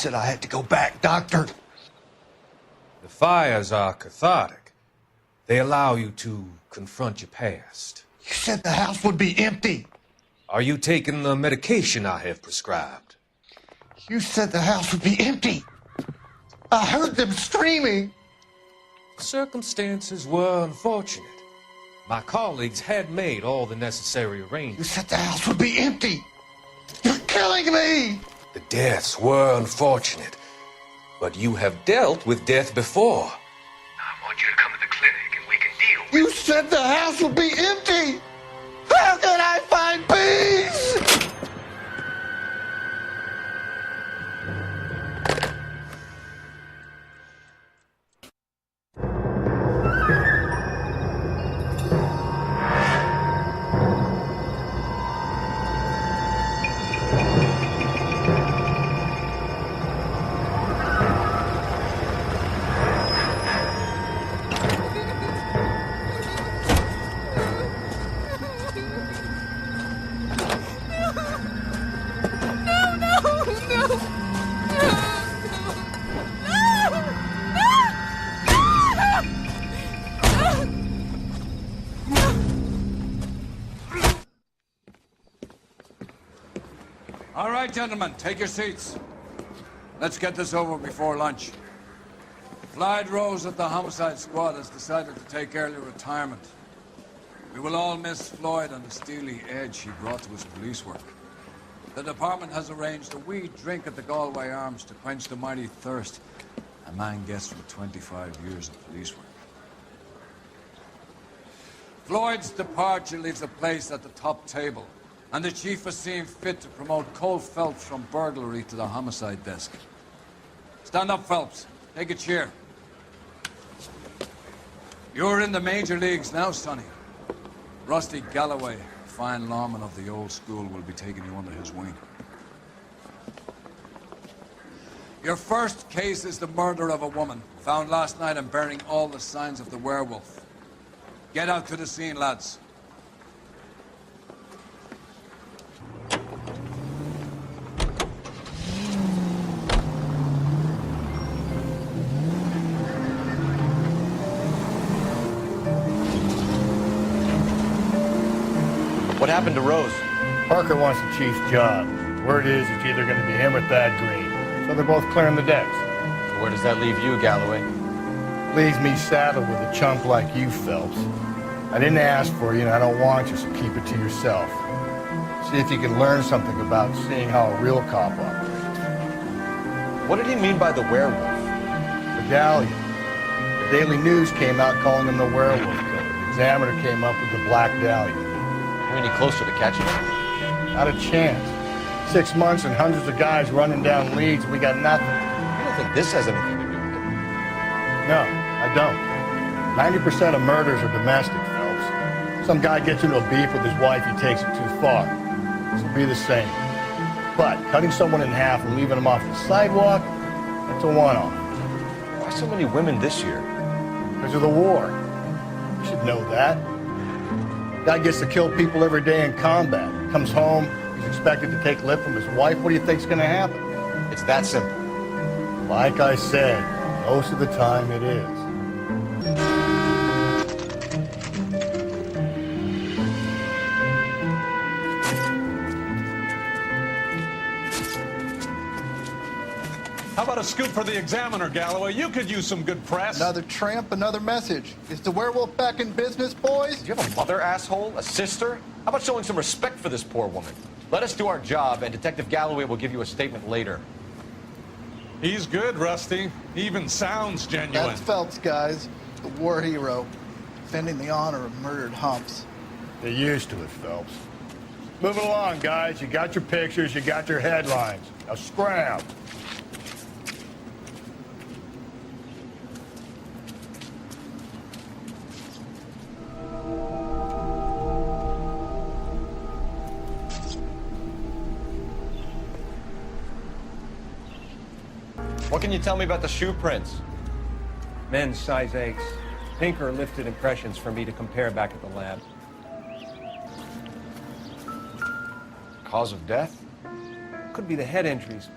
said I had to go back, Doctor. The fires are cathartic. They allow you to confront your past. You said the house would be empty. Are you taking the medication I have prescribed? You said the house would be empty. I heard them screaming. Circumstances were unfortunate. My colleagues had made all the necessary You arrangements. said the house would be empty. You're killing me. The deaths were unfortunate, but you have dealt with death before. I want you to come to the clinic and we can deal You said the house would be empty. How can I find peace? All right, gentlemen, take your seats. Let's get this over before lunch. Clyde Rose at the homicide squad has decided to take early retirement. We will all miss Floyd and the steely edge he brought to his police work. The department has arranged a wee drink at the Galway Arms to quench the mighty thirst a man gets from 25 years of police work. Floyd's departure leaves a place at the top table, and the chief has seen fit to promote Cole Phelps from burglary to the homicide desk. Stand up, Phelps. Take a cheer. You're in the major leagues now, Sonny. Rusty Galloway, a fine lawman of the old school, will be taking you under his wing. Your first case is the murder of a woman, found last night and bearing all the signs of the werewolf. Get out to the scene, lads. What happened to Rose? Parker wants the chief's job. Word is it's either going to be him or Thad Green. So they're both clearing the decks. Where does that leave you, Galloway? Leaves me saddled with a chump like you, Phelps. I didn't ask for you and I don't want you, so keep it to yourself. See if you can learn something about seeing how a real cop operates. What did he mean by the werewolf? Medallion. The Daily News came out calling him the werewolf killer. The Examiner came up with the Black Dahlia. Are we any closer to catching him? Not a chance. 6 months and hundreds of guys running down leads, we got nothing. You don't think this has anything to do with it? No, I don't. 90% of murders are domestic, Phelps. Some guy gets into a beef with his wife, he takes it too far. This will be the same. But cutting someone in half and leaving them off the sidewalk, that's a one-off. Why so many women this year? Because of the war. You should know that. Guy gets to kill people every day in combat. Comes home, he's expected to take lip from his wife. What do you think's gonna happen? It's that simple. Like I said, most of the time it is. How about a scoop for the Examiner, Galloway? You could use some good press. Another tramp, another message. Is the werewolf back in business, boys? Do you have a mother, asshole? A sister? How about showing some respect for this poor woman? Let us do our job, and Detective Galloway will give you a statement later. He's good, Rusty. He even sounds genuine. That's Phelps, guys. The war hero. Defending the honor of murdered humps. They're used to it, Phelps. Moving along, guys. You got your pictures, you got your headlines. Now scram. What can you tell me about the shoe prints? Men's size 8s. Pinker lifted impressions for me to compare back at the lab. Cause of death? Could be the head injuries.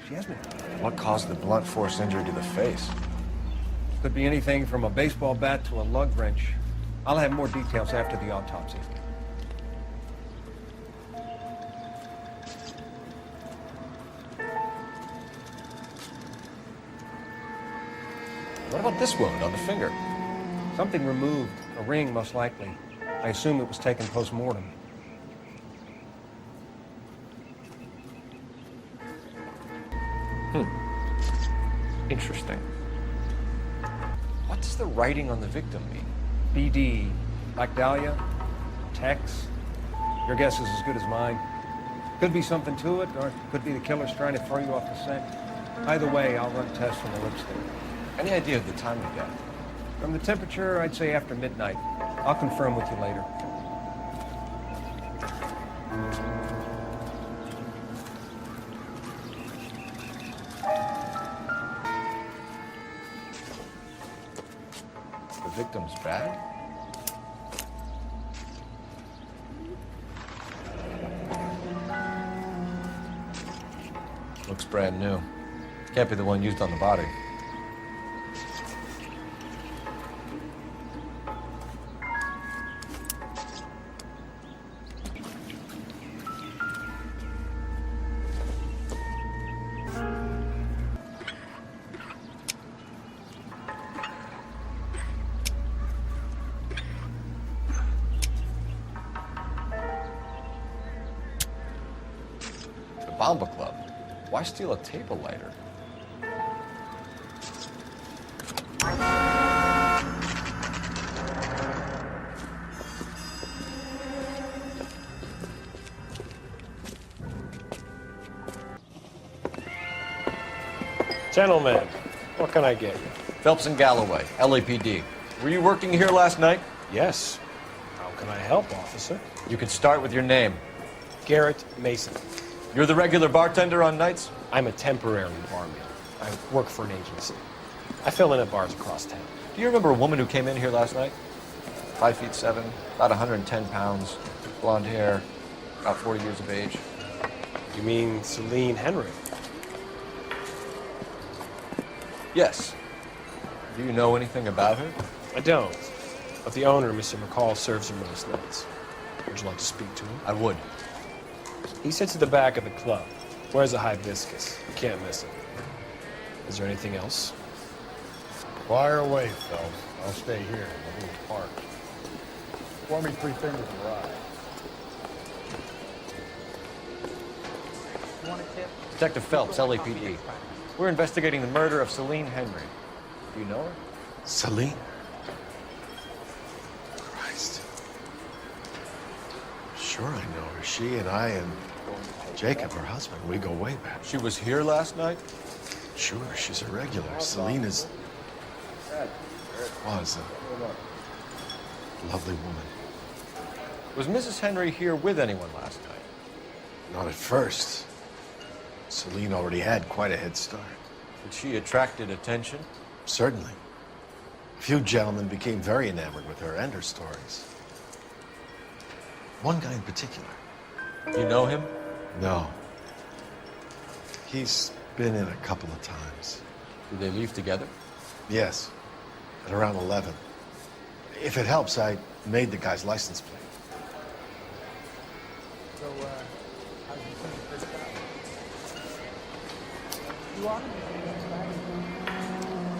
She hasn't. What caused the blunt force injury to the face? Could be anything from a baseball bat to a lug wrench. I'll have more details after the autopsy. What about this wound on the finger? Something removed. A ring, most likely. I assume it was taken post-mortem. Interesting. What does the writing on the victim mean? BD, Black Dahlia, Tex. Your guess is as good as mine. Could be something to it, or it could be the killer's trying to throw you off the scent. Either way, I'll run tests on the lipstick. Any idea of the time of death? From the temperature, I'd say after midnight. I'll confirm with you later. The victim's bag? Looks brand new. Can't be the one used on the body. Bomba Club. Why steal a table lighter? Gentlemen, what can I get you? Phelps and Galloway, LAPD. Were you working here last night? Yes. How can I help, officer? You can start with your name. Garrett Mason. You're the regular bartender on nights? I'm a temporary barman. I work for an agency. I fill in at bars across town. Do you remember a woman who came in here last night? 5'7", about 110 pounds, blonde hair, about 40 years of age. You mean Celine Henry? Yes. Do you know anything about her? I don't. But the owner, Mr. McCall, serves her most nights. Would you like to speak to him? I would. He sits at the back of the club. Wears a hibiscus. You can't miss it. Is there anything else? Fire away, Phelps. I'll stay here in the little park. Pour me 3 fingers of rye. You want a tip? Detective Phelps, LAPD. We're investigating the murder of Celine Henry. Do you know her? Celine? Christ. Sure I know her. She and I and Jacob, her husband, we go way back. She was here last night? Sure, she's a regular. Celine was a lovely woman. Was Mrs. Henry here with anyone last night? Not at first. Celine already had quite a head start. Did she attracted attention? Certainly. A few gentlemen became very enamored with her and her stories. One guy in particular. You know him? No. He's been in a couple of times. Did they leave together? Yes. At around 11. If it helps, I made the guy's license plate. So, how did you think of this guy? You want him?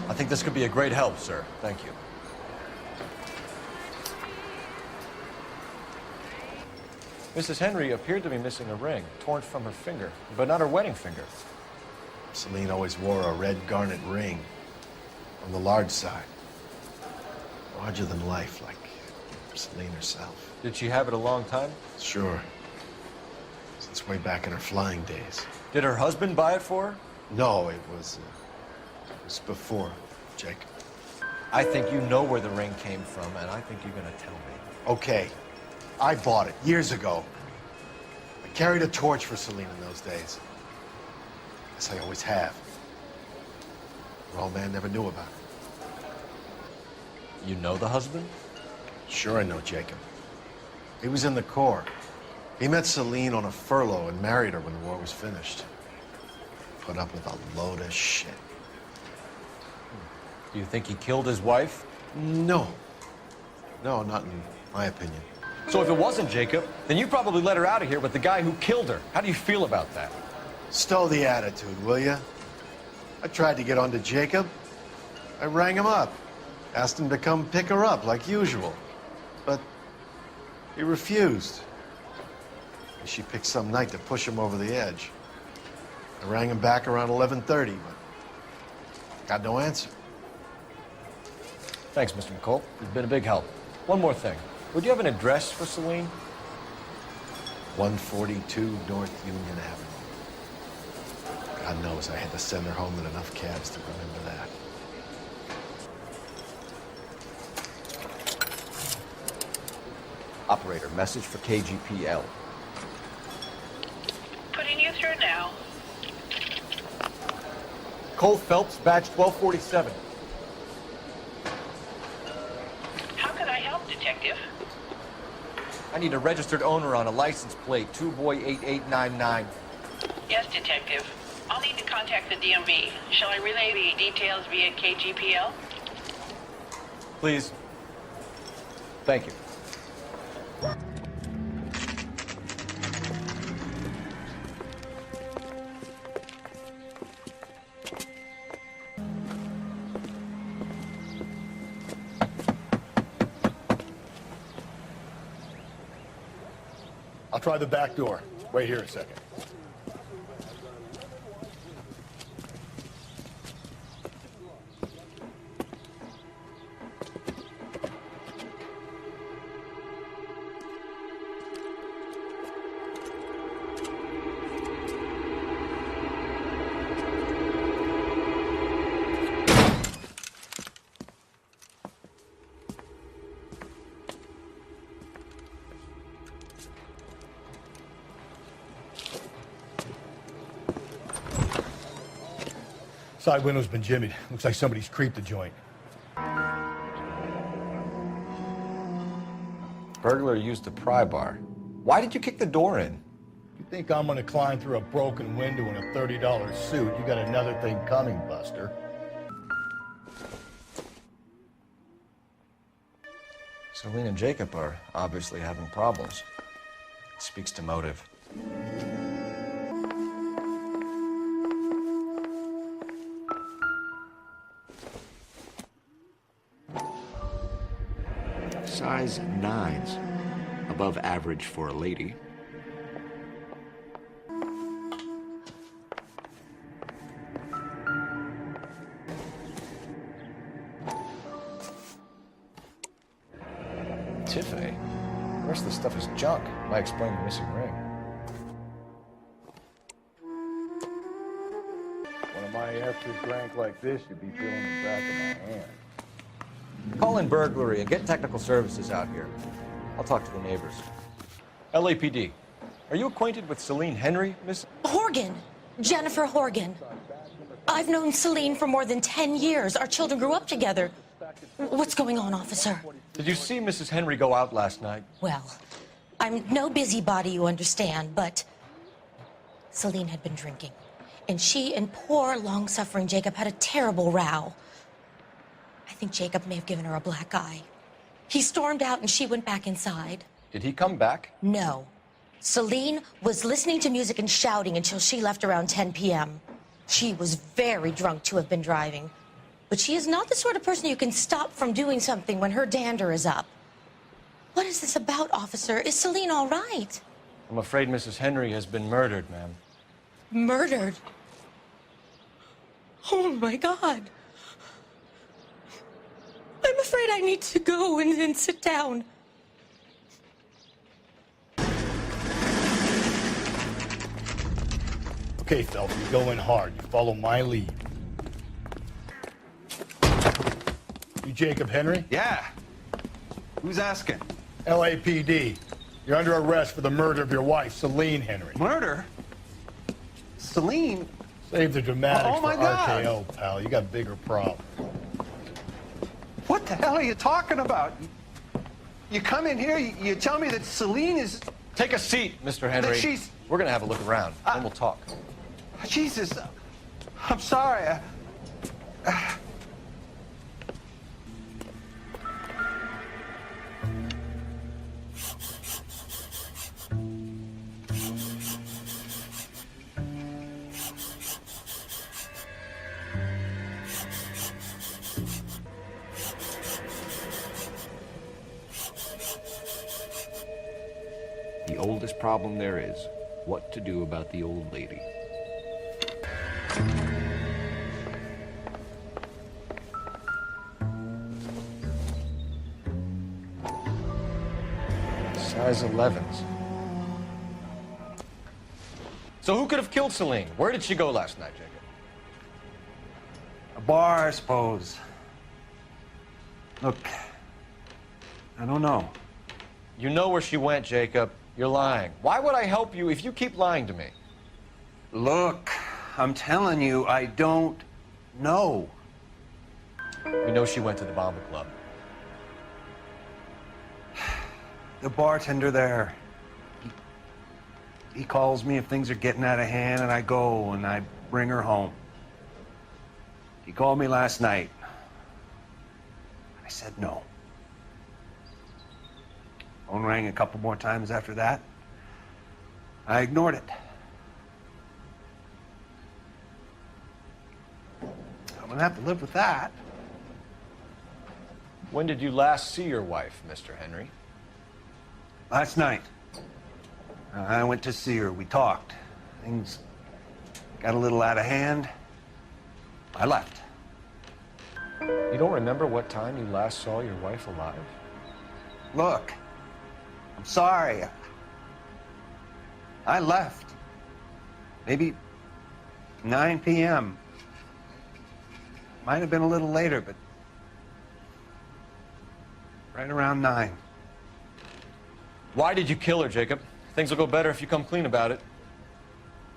I think this could be a great help, sir. Thank you. Mrs. Henry appeared to be missing a ring, torn from her finger, but not her wedding finger. Celine always wore a red garnet ring on the large side. Larger than life, like Celine herself. Did she have it a long time? Sure. Since way back in her flying days. Did her husband buy it for her? No, it was before Jacob. I think you know where the ring came from, and I think you're going to tell me. Okay. I bought it years ago. I carried a torch for Celine in those days. As I always have. The old man never knew about it. You know the husband? Sure I know Jacob. He was in the Corps. He met Celine on a furlough and married her when the war was finished. put up with a load of shit. Do you think he killed his wife? No. No, not in my opinion. So if it wasn't Jacob, then you probably let her out of here with the guy who killed her. How do you feel about that? Stow the attitude, will ya? I tried to get onto Jacob. I rang him up. Asked him to come pick her up, like usual. But he refused. She picked some night to push him over the edge. I rang him back around 11:30, but got no answer. Thanks, Mr. McCall. You've been a big help. One more thing. Would you have an address for Celine? 142 North Union Avenue. God knows I had to send her home in enough cabs to remember that. Operator, message for KGPL. Putting you through now. Cole Phelps, badge 1247. How can I help, Detective? I need a registered owner on a license plate, 2boy8899. Yes, Detective. I'll need to contact the DMV. Shall I relay the details via KGPL? Please. Thank you. I'll try the back door. Wait here a second. Side window's been jimmied. Looks like somebody's creeped the joint. Burglar used a pry bar. Why did you kick the door in? You think I'm gonna climb through a broken window in a $30 suit? You got another thing coming, Buster. Celine and Jacob are obviously having problems. Speaks to motive. Size 9s, above average for a lady. Tiffany? The rest of the stuff is junk. Might explain the missing ring. One of my extras drank like this, you'd be feeling the back of my hand. Call in burglary and get technical services out here. I'll talk to the neighbors. LAPD. Are you acquainted with Celine Henry, Miss? Horgan. Jennifer Horgan. I've known Celine for more than 10 years. Our children grew up together. What's going on, officer? Did you see Mrs. Henry go out last night? Well, I'm no busybody, you understand, but Celine had been drinking. And she and poor, long-suffering Jacob had a terrible row. I think Jacob may have given her a black eye. He stormed out and she went back inside. Did he come back? No. Celine was listening to music and shouting until she left around 10 p.m. She was very drunk to have been driving. But she is not the sort of person you can stop from doing something when her dander is up. What is this about, officer? Is Celine all right? I'm afraid Mrs. Henry has been murdered, ma'am. Murdered? Oh, my God. I'm afraid I need to go and sit down. Okay, Phelps, you go in hard. You follow my lead. You Jacob Henry? Yeah. Who's asking? LAPD. You're under arrest for the murder of your wife, Celine Henry. Murder? Celine? Save the dramatics Oh, my for God. RKO, pal. You got bigger problems. What the hell are you talking about? You come in here, you tell me that Celine is... Take a seat, Mr. Henry. That she's... We're gonna have a look around, then we'll talk. Jesus. I'm sorry. The oldest problem there is, what to do about the old lady. Size 11s. So who could have killed Celine? Where did she go last night, Jacob? A bar, I suppose. Look, I don't know. You know where she went, Jacob. You're lying. Why would I help you if you keep lying to me? Look, I'm telling you, I don't know. We know she went to the Bondi Club. The bartender there, he calls me if things are getting out of hand, and I go and I bring her home. He called me last night. I said no. Phone rang a couple more times after that. I ignored it. I'm gonna have to live with that. When did you last see your wife, Mr. Henry? Last night. I went to see her. We talked. Things got a little out of hand. I left. You don't remember what time you last saw your wife alive? Look, I'm sorry. I left. Maybe 9 p.m. Might have been a little later, but right around 9. Why did you kill her, Jacob? Things will go better if you come clean about it.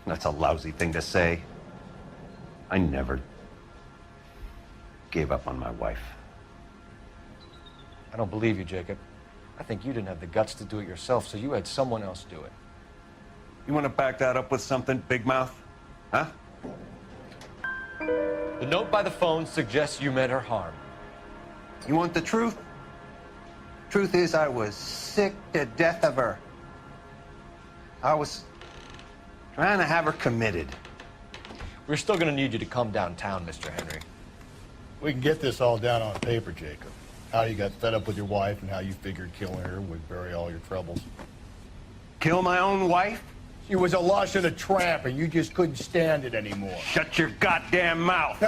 That's a lousy thing to say. I never gave up on my wife. I don't believe you, Jacob. I think you didn't have the guts to do it yourself, so you had someone else do it. You want to back that up with something, Big Mouth? Huh? The note by the phone suggests you meant her harm. You want the truth? Truth is, I was sick to death of her. I was trying to have her committed. We're still going to need you to come downtown, Mr. Henry. We can get this all down on paper, Jacob. How you got fed up with your wife and how you figured killing her would bury all your troubles. Kill my own wife? She was a lush and a tramp, and you just couldn't stand it anymore. Shut your goddamn mouth.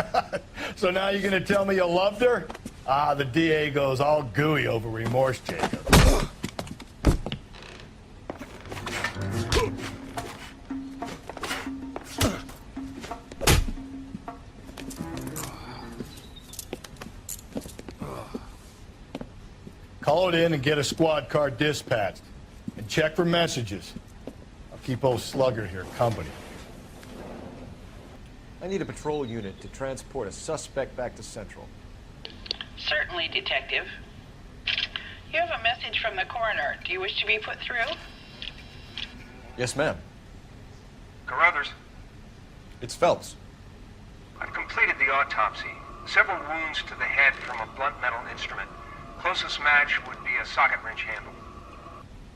So now you're going to tell me you loved her? Ah, the DA goes all gooey over remorse, Jacob. Call it in and get a squad car dispatched. And check for messages. I'll keep old Slugger here company. I need a patrol unit to transport a suspect back to Central. Certainly, Detective. You have a message from the coroner. Do you wish to be put through? Yes, ma'am. Carruthers, It's Phelps. I've completed the autopsy. Several wounds to the head from a blunt metal instrument. Closest match would be a socket wrench handle.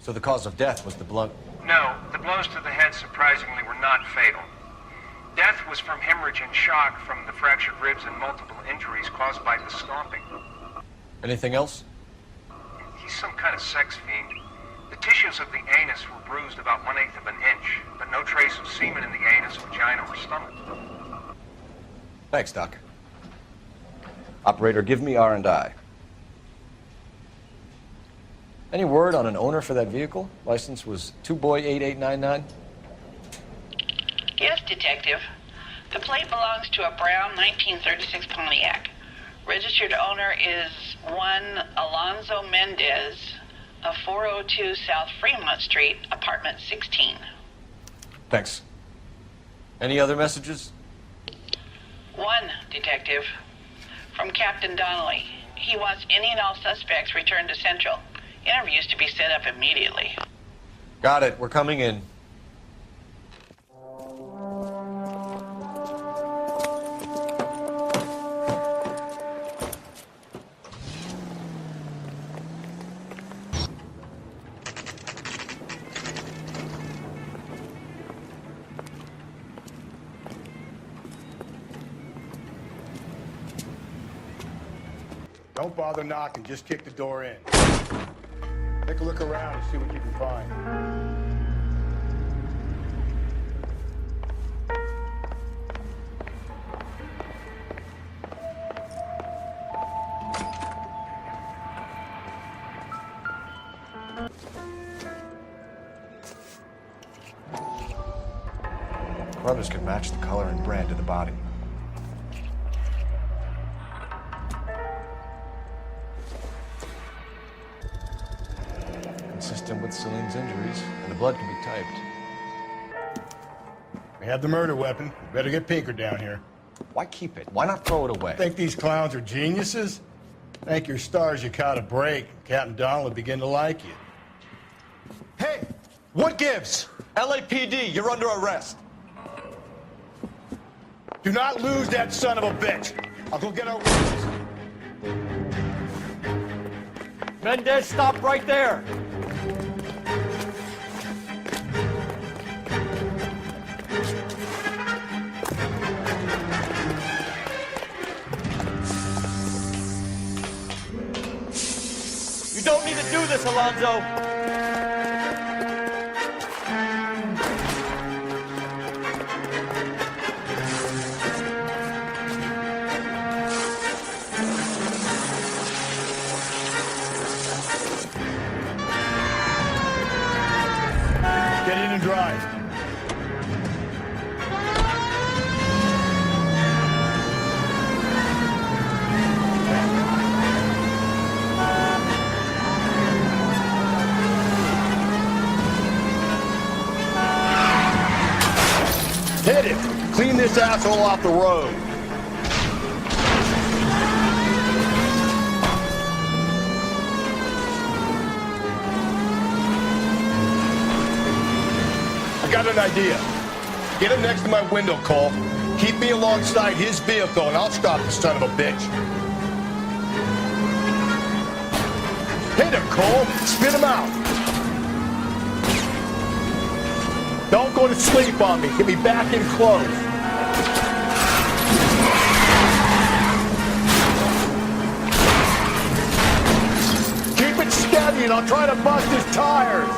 So the cause of death was the blunt... No, the blows to the head surprisingly were not fatal. Death was from hemorrhage and shock from the fractured ribs and multiple injuries caused by the stomping. Anything else? He's some kind of sex fiend. The tissues of the anus were bruised about 1/8 of an inch, but no trace of semen in the anus, vagina, or stomach. Thanks, Doc. Operator, give me R&I. Any word on an owner for that vehicle? License was 2boy8899. Yes, Detective. The plate belongs to a brown 1936 Pontiac. Registered owner is one Alonzo Mendez of 402 South Fremont Street, apartment 16. Thanks. Any other messages? One, Detective. From Captain Donnelly. He wants any and all suspects returned to Central. Interviews to be set up immediately. Got it. We're coming in. Don't bother knocking, just kick the door in. Take a look around and see what you can find. Brothers could match the color and brand of the body. Consistent with Celine's injuries, and the blood can be typed. We have the murder weapon. Better get Pinker down here. Why keep it? Why not throw it away? Think these clowns are geniuses? Thank your stars you caught a break. Captain Donald will begin to like you. Hey! What gives? LAPD, you're under arrest. Do not lose that son of a bitch. I'll go get our witnesses. Mendez, stop right there! You don't need to do this, Alonzo! Get in and drive. Hit it! Clean this asshole off the road. I got an idea. Get him next to my window, Cole. Keep me alongside his vehicle, and I'll stop the son of a bitch. Hit him, Cole. Spit him out. Don't go to sleep on me. Get me back in close. Keep it steady, and I'll try to bust his tires.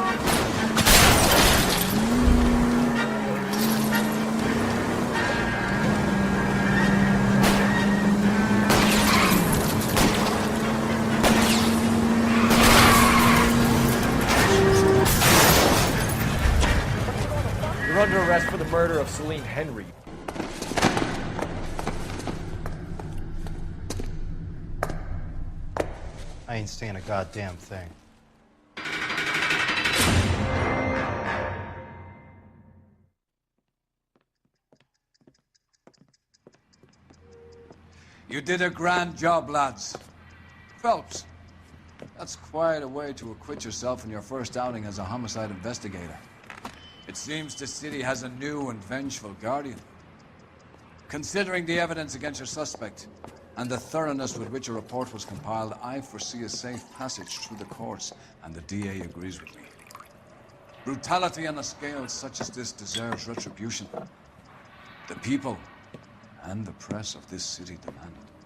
You're under arrest for the murder of Celine Henry. I ain't saying a goddamn thing. You did a grand job, lads. Phelps, that's quite a way to acquit yourself in your first outing as a homicide investigator. It seems the city has a new and vengeful guardian. Considering the evidence against your suspect and the thoroughness with which a report was compiled, I foresee a safe passage through the courts, and the DA agrees with me. Brutality on a scale such as this deserves retribution. The people and the press of this city demand it.